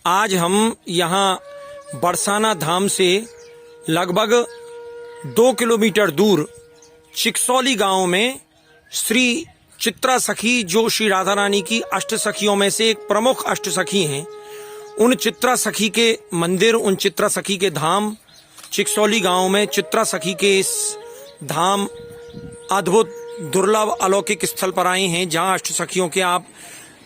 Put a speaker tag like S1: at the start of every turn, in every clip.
S1: आज हम यहाँ बरसाना धाम से लगभग 2 किलोमीटर दूर चिकसौली गांव में श्री चित्रा सखी, जो श्री राधा रानी की अष्ट सखियों में से एक प्रमुख अष्ट सखी हैं, उन चित्रा सखी के मंदिर, उन चित्रा सखी के धाम चिकसौली गांव में चित्रा सखी के इस धाम अद्भुत दुर्लभ अलौकिक स्थल पर आए हैं, जहां अष्ट सखियों के आप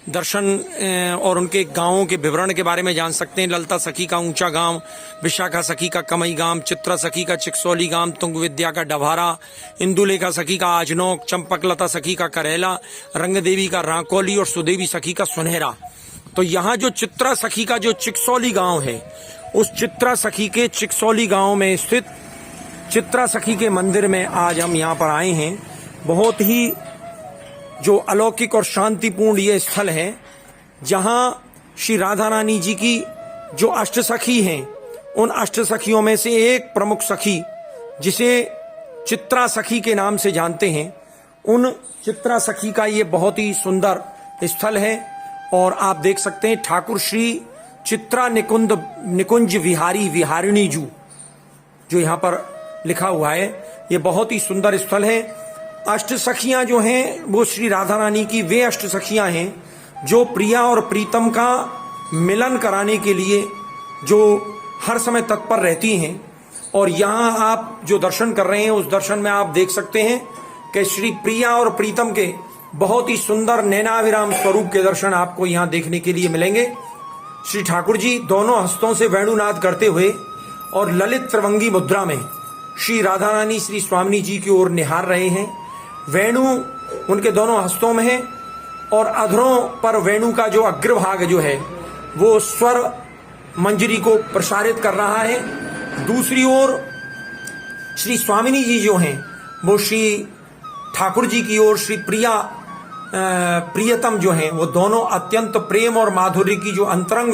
S1: दर्शन और उनके गांवों के विवरण के बारे में जान सकते हैं। ललिता सखी का ऊंचा गांव, विशाखा सखी का कमई गांव, चित्रा सखी का चिकसौली गांव, तुंग विद्या का डभारा, इंदुलेखा सखी का आजनोक, चंपकलता सखी का करेला, रंगदेवी का रांकोली और सुदेवी सखी का सुनहरा। तो यहाँ जो चित्रा सखी का जो चिकसौली गांव है, उस चित्रा सखी के चिकसौली गांव में स्थित चित्रा सखी के मंदिर में आज हम यहाँ पर आए हैं। बहुत ही जो अलौकिक और शांतिपूर्ण ये स्थल है, जहां श्री राधा रानी जी की जो अष्ट सखी हैं, उन अष्ट सखियों में से एक प्रमुख सखी, जिसे चित्रा सखी के नाम से जानते हैं, उन चित्रा सखी का ये बहुत ही सुंदर स्थल है। और आप देख सकते हैं ठाकुर श्री चित्रा निकुंज विहारी विहारिणी जू, जो यहाँ पर लिखा हुआ है, ये बहुत ही सुंदर स्थल है। अष्ट सखियां जो हैं वो श्री राधा रानी की वे अष्ट सखियां हैं जो प्रिया और प्रीतम का मिलन कराने के लिए जो हर समय तत्पर रहती हैं। और यहाँ आप जो दर्शन कर रहे हैं, उस दर्शन में आप देख सकते हैं कि श्री प्रिया और प्रीतम के बहुत ही सुंदर नैनाभिराम स्वरूप के दर्शन आपको यहाँ देखने के लिए मिलेंगे। श्री ठाकुर जी दोनों हस्तों से वेणुनाद करते हुए और ललित त्रिभंगी मुद्रा में श्री राधा रानी श्री स्वामिनी जी की ओर निहार रहे हैं। वेणु उनके दोनों हस्तों में है और अधरों पर वेणु का जो अग्रभाग जो है वो स्वर मंजरी को प्रसारित कर रहा है। दूसरी ओर श्री स्वामिनी जी जो हैं वो श्री ठाकुर जी की ओर श्री प्रियतम जो हैं वो दोनों अत्यंत प्रेम और माधुर्य की जो अंतरंग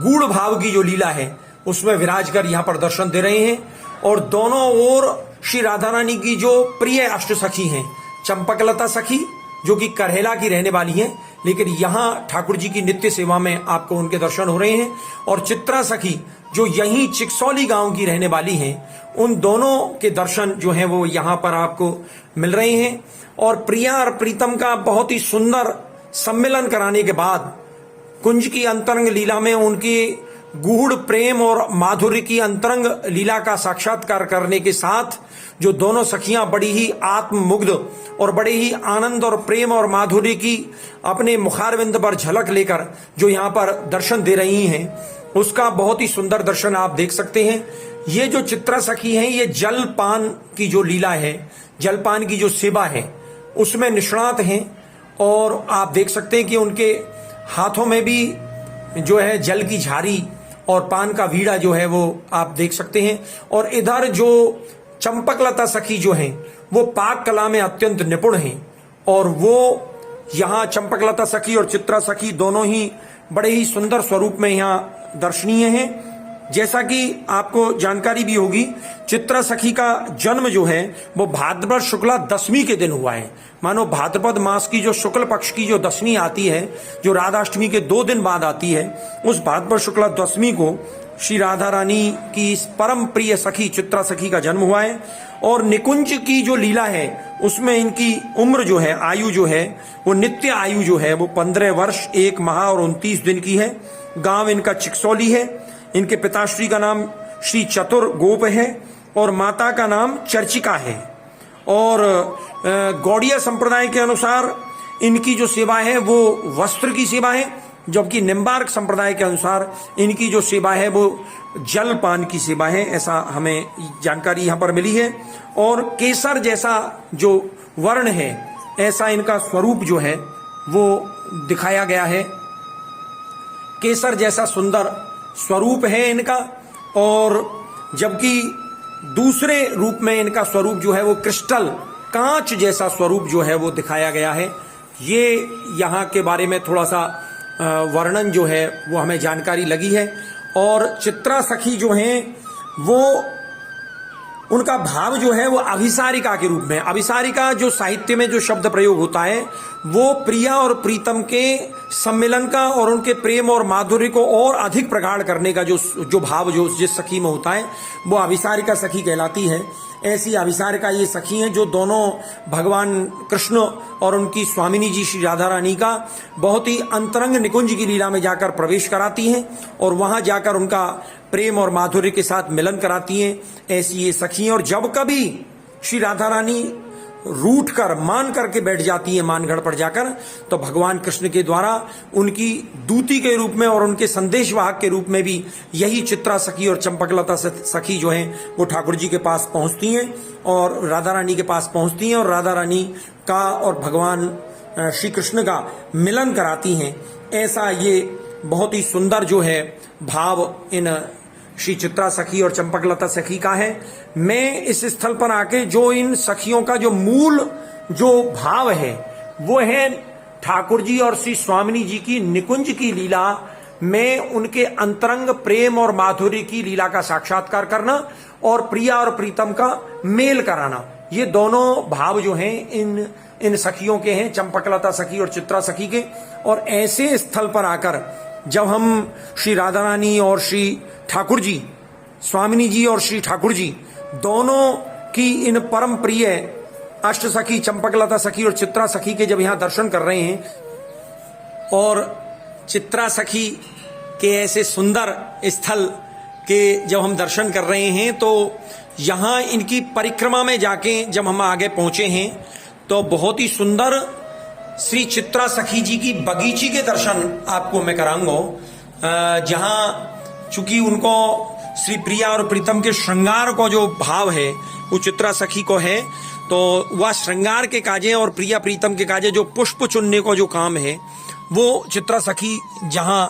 S1: गूढ़ भाव की जो लीला है उसमें विराज कर यहाँ पर दर्शन दे रहे हैं। और दोनों ओर श्री राधा रानी की जो प्रिय अष्ट सखी हैं, चंपकलता सखी जो कि करहेला की रहने वाली हैं, लेकिन यहाँ ठाकुर जी की नित्य सेवा में आपको उनके दर्शन हो रहे हैं। और चित्रा सखी जो यहीं चिकसौली गांव की रहने वाली हैं, उन दोनों के दर्शन जो हैं वो यहाँ पर आपको मिल रहे हैं। और प्रिया और प्रीतम का बहुत ही सुंदर सम्मिलन कराने के बाद कुंज की अंतरंग लीला में उनकी गूढ़ प्रेम और माधुर्य की अंतरंग लीला का साक्षात्कार करने के साथ जो दोनों सखियां बड़ी ही आत्ममुग्ध और बड़े ही आनंद और प्रेम और माधुर्य की अपने मुखारविंद पर झलक लेकर जो यहाँ पर दर्शन दे रही हैं, उसका बहुत ही सुंदर दर्शन आप देख सकते हैं। ये जो चित्रा सखी हैं, ये जलपान की जो लीला है, जलपान की जो सेवा है, उसमें निष्णात हैं। और आप देख सकते हैं कि उनके हाथों में भी जो है जल की झारी और पान का वीड़ा जो है वो आप देख सकते हैं। और इधर जो चंपकलता सखी जो हैं वो पाक कला में अत्यंत निपुण हैं, और वो यहाँ चंपकलता सखी और चित्रा सखी दोनों ही बड़े ही सुंदर स्वरूप में यहाँ दर्शनीय हैं। जैसा कि आपको जानकारी भी होगी, चित्रा सखी का जन्म जो है वो भाद्रपद शुक्ला दशमी के दिन हुआ है। मानो भाद्रपद मास की जो शुक्ल पक्ष की जो दशमी आती है, जो राधाष्टमी के 2 दिन बाद आती है, उस भाद्रपद शुक्ला दशमी को श्री राधा रानी की इस परम प्रिय सखी चित्रा सखी का जन्म हुआ है। और निकुंज की जो लीला है उसमें इनकी उम्र जो है, आयु जो है वो नित्य आयु जो है वो 15 वर्ष 1 माह और 29 दिन की है। गांव इनका चिकसौली है। इनके पिताश्री का नाम श्री चतुर गोप है और माता का नाम चर्चिका है। और गौड़िया संप्रदाय के अनुसार इनकी जो सेवा है वो वस्त्र की सेवा है, जबकि निम्बार्क संप्रदाय के अनुसार इनकी जो सेवा है वो जलपान की सेवा है, ऐसा हमें जानकारी यहाँ पर मिली है। और केसर जैसा जो वर्ण है, ऐसा इनका स्वरूप जो है वो दिखाया गया है। केसर जैसा सुंदर स्वरूप है इनका। और जबकि दूसरे रूप में इनका स्वरूप जो है वो क्रिस्टल कांच जैसा स्वरूप जो है वो दिखाया गया है। ये यहाँ के बारे में थोड़ा सा वर्णन जो है वो हमें जानकारी लगी है। और चित्रा सखी जो हैं वो उनका भाव जो है वो अभिसारिका के रूप में, अभिसारिका जो साहित्य में जो शब्द प्रयोग होता है वो प्रिया और प्रीतम के सम्मिलन का और उनके प्रेम और माधुर्य को और अधिक प्रगाढ़ करने का जो भाव जो जिस सखी में होता है वो अभिसारिका सखी कहलाती है। ऐसी अभिसारिका ये सखी हैं जो दोनों भगवान कृष्ण और उनकी स्वामिनी जी श्री राधा रानी का बहुत ही अंतरंग निकुंज की लीला में जाकर प्रवेश कराती हैं और वहां जाकर उनका प्रेम और माधुर्य के साथ मिलन कराती हैं। ऐसी ये सखी हैं। और जब कभी श्री राधा रानी रूठ कर मान करके बैठ जाती है मानगढ़ पर जाकर, तो भगवान कृष्ण के द्वारा उनकी दूती के रूप में और उनके संदेशवाहक के रूप में भी यही चित्रा सखी और चंपकलता सखी जो हैं वो ठाकुर जी के पास पहुंचती हैं और राधा रानी के पास पहुंचती हैं और राधा रानी का और भगवान श्री कृष्ण का मिलन कराती हैं। ऐसा ये बहुत ही सुंदर जो है भाव इन श्री चित्रा सखी और चंपकलता सखी का है। मैं इस स्थल पर आके जो इन सखियों का जो मूल जो भाव है वो है ठाकुर जी और श्री स्वामिनी जी की निकुंज की लीला में उनके अंतरंग प्रेम और माधुर्य की लीला का साक्षात्कार करना और प्रिया और प्रीतम का मेल कराना। ये दोनों भाव जो हैं इन सखियों के हैं, चंपकलता सखी और चित्रा सखी के। और ऐसे स्थल पर आकर जब हम श्री राधा रानी और श्री ठाकुर जी, स्वामिनी जी और श्री ठाकुर जी दोनों की इन परम प्रिय अष्ट सखी चंपकलता सखी और चित्रा सखी के जब यहां दर्शन कर रहे हैं और चित्रा सखी के ऐसे सुंदर स्थल के जब हम दर्शन कर रहे हैं तो यहां इनकी परिक्रमा में जाके जब हम आगे पहुंचे हैं तो बहुत ही सुंदर श्री चित्रा सखी जी की बगीची के दर्शन आपको मैं कराऊंगा, जहां चूंकि उनको श्री प्रिया और प्रीतम के श्रृंगार को जो भाव है वो चित्रा सखी को है, तो वह श्रृंगार के काजे और प्रिया प्रीतम के काजे जो पुष्प चुनने को जो काम है वो चित्रा सखी जहां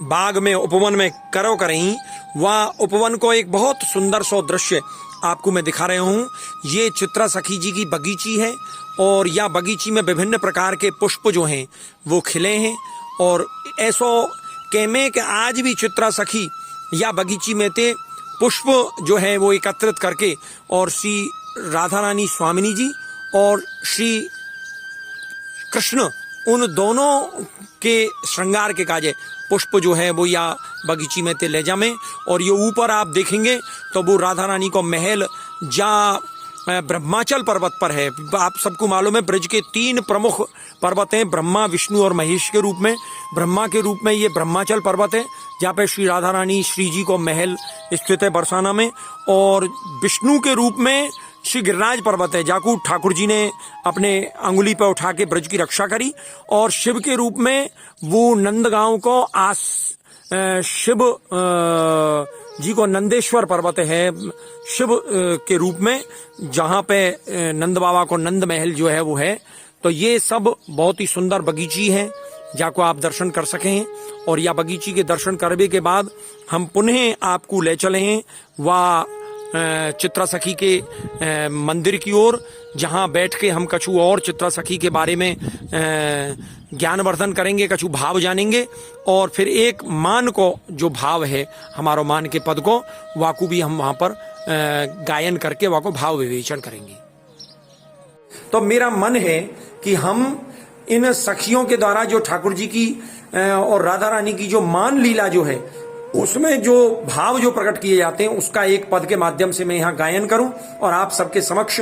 S1: बाग में उपवन में करो करें, वह उपवन को एक बहुत सुंदर सो दृश्य आपको मैं दिखा रहा हूं। ये चित्रा सखी जी की बगीची है और यह बगीची में विभिन्न प्रकार के पुष्प जो हैं वो खिले हैं और ऐसो कहमे कि आज भी चित्रा सखी या बगीची में थे पुष्प जो है वो एकत्रित करके और श्री राधा रानी स्वामिनी जी और श्री कृष्ण उन दोनों के श्रृंगार के काजे पुष्प जो है वो या बगीची में ते ले जामे। और ये ऊपर आप देखेंगे तो वो राधा रानी को महल जा ब्रह्माचल पर्वत पर है। आप सबको मालूम है ब्रज के 3 प्रमुख पर्वत हैं, ब्रह्मा विष्णु और महेश के रूप में। ब्रह्मा के रूप में ये ब्रह्माचल पर्वत है जहाँ पे श्री राधा रानी श्री जी को महल स्थित है बरसाना में, और विष्णु के रूप में श्री गिरिराज पर्वत है जाकू ठाकुर जी ने अपने अंगुली पर उठा के ब्रज की रक्षा करी, और शिव के रूप में वो नंदगांव को शिव जी को नंदेश्वर पर्वत है शिव के रूप में, जहां पे नंद बाबा को नंद महल जो है वो है। तो ये सब बहुत ही सुंदर बगीची है जाको आप दर्शन कर सके हैं। और या बगीची के दर्शन करने के बाद हम पुनः आपको ले चले हैं वह चित्रा सखी के मंदिर की ओर, जहां बैठ के हम कछु और चित्रा सखी के बारे में ज्ञानवर्धन करेंगे, कछु भाव जानेंगे, और फिर एक मान को जो भाव है हमारो मान के पद को वाकू भी हम वहां पर गायन करके वाको भाव विवेचन करेंगे। तो मेरा मन है कि हम इन सखियों के द्वारा जो ठाकुर जी की और राधा रानी की जो मान लीला जो है उसमें जो भाव जो प्रकट किए जाते हैं उसका एक पद के माध्यम से मैं यहाँ गायन करूं और आप सबके समक्ष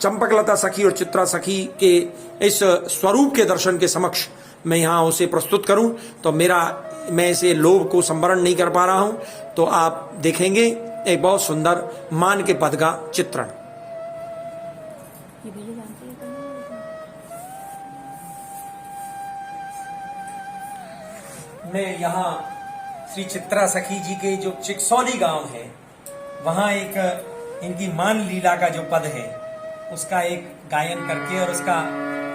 S1: चंपकलता सखी और चित्रा सखी के इस स्वरूप के दर्शन के समक्ष मैं यहाँ उसे प्रस्तुत करूं। तो मैं इसे लोभ को संवरण नहीं कर पा रहा हूं, तो आप देखेंगे एक बहुत सुंदर मान के पद का चित्रण। मैं यहाँ श्री चित्रा सखी जी के जो चिकसौली गांव है वहां एक इनकी मान लीला का जो पद है उसका एक गायन करके और उसका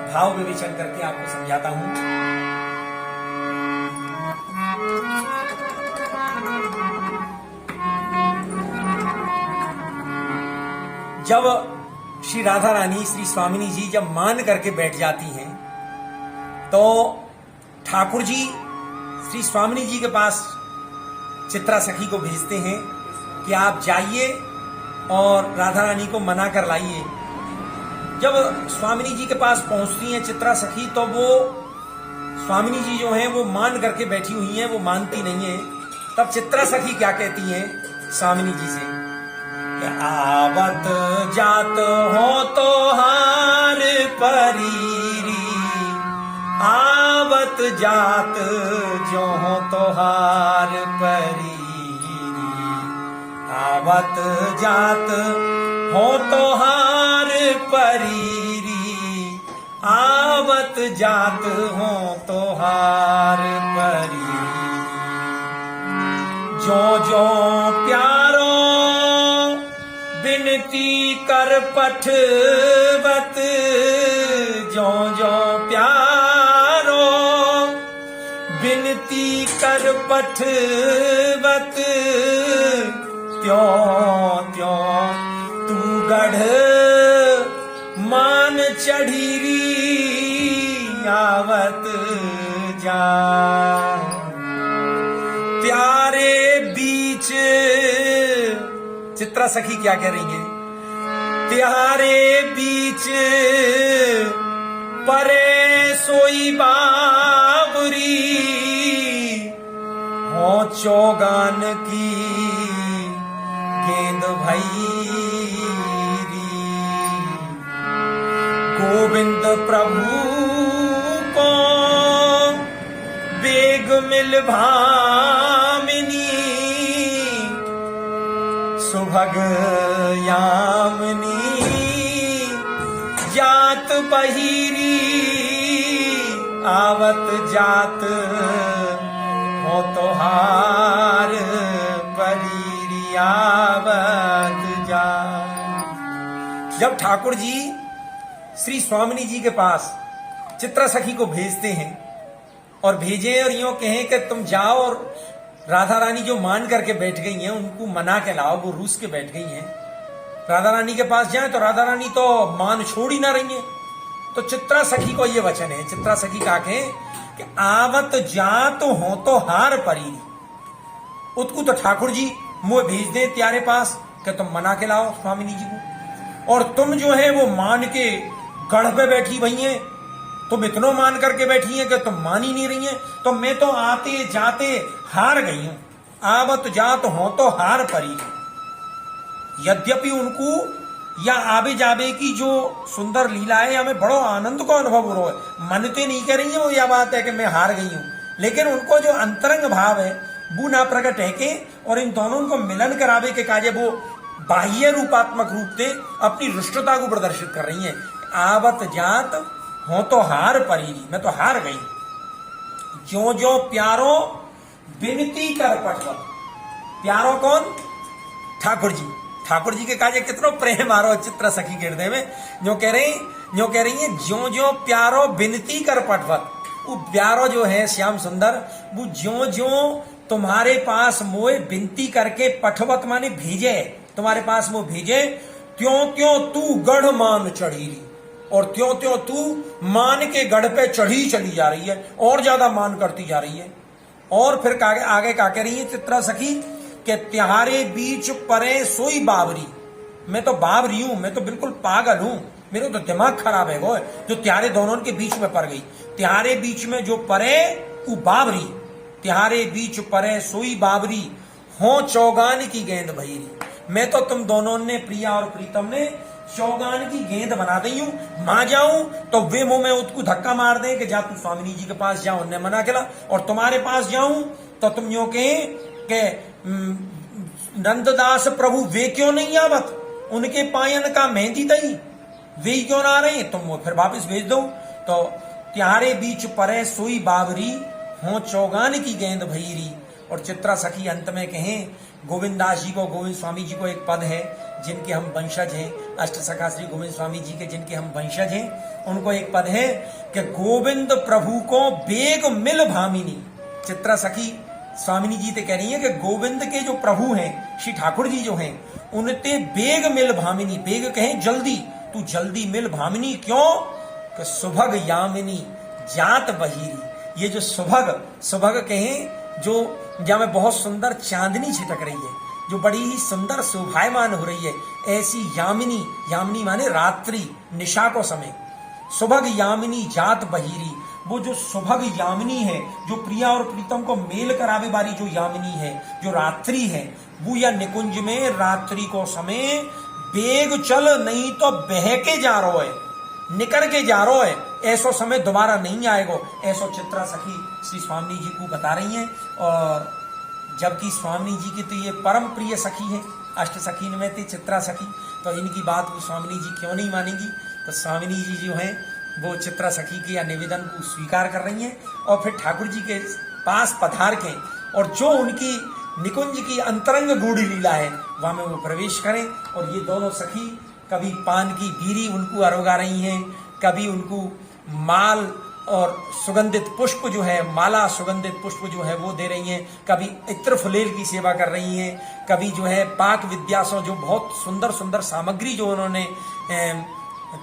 S1: भाव विवेचन करके आपको समझाता हूं। जब श्री राधा रानी श्री स्वामिनी जी जब मान करके बैठ जाती हैं तो ठाकुर जी श्री स्वामिनी जी के पास चित्रा सखी को भेजते हैं कि आप जाइए और राधा रानी को मना कर लाइए। जब स्वामिनी जी के पास पहुंचती हैं चित्रा सखी तो वो स्वामिनी जी जो हैं वो मान करके बैठी हुई हैं, वो मानती नहीं है। तब चित्रा सखी क्या कहती हैं स्वामिनी जी से कि आवत जात हो तो हार परीरी, आवत जात जो हो तो हार परीरी, आवत जात हो तो हार परीरी, आवत जात हो तो हार परीरी। जो जो प्यारो बिनती कर पठवत, जो जो प्यारो बिनती कर पठवत, त्यों त्यों तू गढ़ मान चढ़ीरी, आवत जा। प्यारे बीच, चित्रा सखी क्या कह रही है, प्यारे बीच परे सोई बावरी, हो चौगान की गेंद भैरी, गोविंद प्रभु को बेग मिल भामिनी, सुभग यामिनी जात बहिरी, आवत जात हो तो हार परीरी, आवत जात। जब ठाकुर जी श्री स्वामिनी जी के पास चित्रा सखी को भेजते हैं और भेजे और यूं कहें कि तुम जाओ और राधा रानी जो मान करके बैठ गई हैं उनको मना के लाओ, वो रूस के बैठ गई हैं, राधा रानी के पास जाए तो राधा रानी तो मान छोड़ ही ना रही है। तो चित्रा सखी को ये वचन है, चित्रा सखी का कि आवत जात हो तो हार परी, उसको तो ठाकुर जी मुझे भेज दे त्यारे पास कि तुम मना के लाओ स्वामिनी जी को, और तुम जो है वो मान के गढ़ पे बैठी भई हैं, तुम इतनो मान करके बैठी हैं कि तुम मान ही नहीं रही हैं, तो मैं तो आते जाते हार गई हूं, आवत जात हो तो हार परी। यद्यपि उनको या आबे जाबे की जो सुंदर लीला है हमें बड़ो आनंद को अनुभव हो रहा है, मनते नहीं कह रही है वो यह बात है कि मैं हार गई हूं, लेकिन उनको जो अंतरंग भाव है वो ना प्रकट है के, और इन दोनों को मिलन करावे के काजे वो बाह्य रूपात्मक रूप से अपनी रुष्टता को प्रदर्शित कर रही है। आवत जात हो तो हार परी, मैं तो हार गई। जो जो प्यारो बिनती कर पठवत, प्यारो कौन, ठाकुर जी, ठाकुर जी के काजे कितनो प्रेम आ रहा चित्रा सखी के हृदय में, जो कह रही है जो जो प्यारो बिनती कर पठवत, वो प्यारो जो है श्याम सुंदर, वो जो जो तुम्हारे पास मोए बिनती करके पठवत माने भेजे, तुम्हारे पास वो भेजे, त्यों त्यों तू गढ़ मान चढ़ी, और त्यों त्यों तू मान के गढ़ पे चढ़ी चली जा रही है, और ज्यादा मान करती जा रही है। और फिर आगे क्या कह रही है चित्रा सखी कि त्योहारे बीच परे सोई बावरी, मैं तो बावरी हूं, मैं तो बिल्कुल पागल हूं, मेरा तो दिमाग खराब है वो जो त्योहारे दोनों के बीच में पड़ गई। त्योहारे बीच में जो परे वो बावरी, त्योहारे बीच परे सोई बावरी, हो चौगान की गेंद भैरी, मैं तो तुम दोनों ने प्रिया और प्रीतम ने चौगान की गेंद बना दी हूं, मां जाऊं तो वे मुंह में उसको धक्का मार दे कि जा तू स्वामिनी जी के पास जाओ, उन्हें मना केला, और तुम्हारे पास जाऊं तो तुम यूं कहे नंददास प्रभु वे क्यों नहीं आवत, उनके पायन का मेहंदी दई, वे क्यों ना आ रहे, तुम फिर वापस भेज दो। तो त्योहारे बीच परे सोई बावरी, हो चौगान की गेंद भैरी। और चित्रा सखी अंत में कहें गोविंदास जी को, गोविंद स्वामी जी को एक पद है जिनके हम वंशज हैं, अष्ट सखा श्री गोविंद स्वामी जी के जिनके हम वंशज हैं, उनको एक पद है कि गोविंद प्रभु को बेग मिल भामिनी। चित्रा सखी स्वामिनी जी ते कह रही है कि गोविंद के जो प्रभु हैं श्री ठाकुर जी जो हैं उनते बेग मिल भामिनी, बेग कहें जल्दी, तू जल्दी मिल भामिनी, क्यों कि सुभग यामिनी जात बहिरी, ये जो सुभग कहें जो जहां में बहुत सुंदर चांदनी छिटक रही है, जो बड़ी ही सुंदर शोभायमान हो रही है, ऐसी यामिनी, यामिनी माने रात्रि निशा को समय, सुभग यामिनी जात बहिरी, वो जो सुभग यामिनी है, जो प्रिया और प्रीतम को मेल करावे वाली जो यामिनी है, जो रात्रि है, वो या निकुंज में रात्रि को समय बेग चल नहीं तो बह के जा रो है, निकल के जा रो है, ऐसो समय दोबारा नहीं आएगा, ऐसो चित्रा सखी श्री स्वामी जी को बता रही हैं। और जबकि स्वामी जी की तो ये परम प्रिय सखी है, अष्ट सखी में थी चित्रा सखी, तो इनकी बात को स्वामी जी क्यों नहीं मानेंगी। तो स्वामी जी जो है वो चित्रा सखी के या निवेदन को स्वीकार कर रही हैं और फिर ठाकुर जी के पास पधार के और जो उनकी निकुंज की अंतरंग गूढ़ी लीला है वहां में वो प्रवेश करें। और ये दोनों सखी कभी पान की बीरी उनको अरोगा रही हैं, कभी उनको माल और सुगंधित पुष्प जो है, माला सुगंधित पुष्प जो है वो दे रही हैं, कभी इत्र फुलेल की सेवा कर रही हैं, कभी जो है पाक विद्या से जो बहुत सुंदर सुंदर सामग्री जो उन्होंने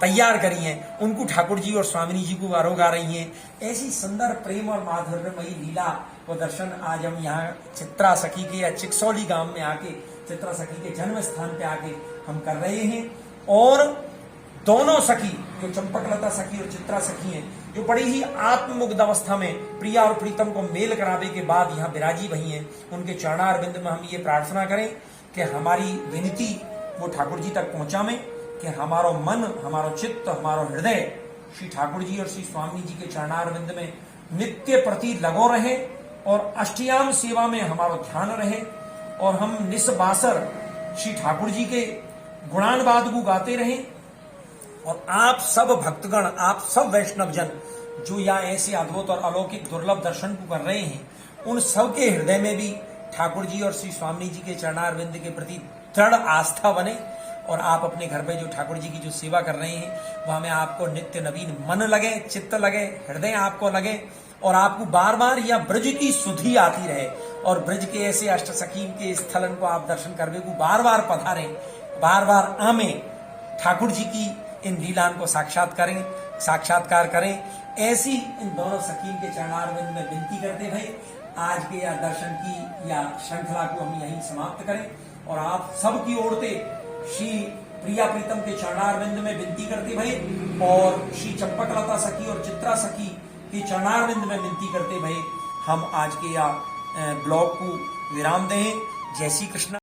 S1: तैयार करी हैं उनको ठाकुर जी और स्वामिनी जी को आरोगा रही हैं। ऐसी सुंदर प्रेम और माधुर्यमयी लीला को दर्शन आज हम यहाँ चित्रा सखी के या चिकसौली गांव में आके, चित्रा सखी के जन्म स्थान पे आके हम कर रहे हैं। और दोनों सखी जो चंपकलता सखी और चित्रा सखी हैं, जो बड़ी ही आत्ममुग्ध अवस्था में प्रिया और प्रीतम को मेल करावे के बाद यहाँ विराजी भई हैं, उनके चरणारविंद में हम ये प्रार्थना करें कि हमारी विनती वो ठाकुर जी तक पहुंचावे, कि हमारो मन, हमारो चित्त, हमारो हृदय श्री ठाकुर जी और श्री स्वामी जी के चरणारविंद में नित्य प्रति लगो रहे और अष्टयाम सेवा में हमारो ध्यान रहे और हम निस्बासर श्री ठाकुर जी के गुणानुवाद को गाते रहें। और आप सब भक्तगण, आप सब वैष्णव जन जो यहाँ ऐसे अद्भुत और अलौकिक दुर्लभ दर्शन को कर रहे हैं, उन सब के हृदय में भी ठाकुर जी और श्री स्वामी जी के चरणारविंद के प्रति दृढ़ आस्था बने और आप अपने घर पे जो ठाकुर जी की जो सेवा कर रहे हैं वहां में आपको नित्य नवीन मन लगे, चित्त लगे, हृदय आपको लगे और आपको बार बार यह ब्रज की सुधि आती रहे और ब्रज के ऐसे अष्ट सखी के स्थलन को आप दर्शन करने को बार बार पधारें, बार बार आमे ठाकुर जी की इन लीलान को साक्षात्कार करें। ऐसी इन दोनों सखी के चरणारविंद में विनती करते भाई आज के या दर्शन की या श्रृंखला को हम यहीं समाप्त करें और आप सबकी ओर से श्री प्रिया प्रीतम के चरणारविंद में विनती करते भाई और श्री चंपकलता सखी और चित्रा सखी के चरणारविंद में विनती करते भाई हम आज के या ब्लॉग को विराम दें। जय श्री कृष्ण।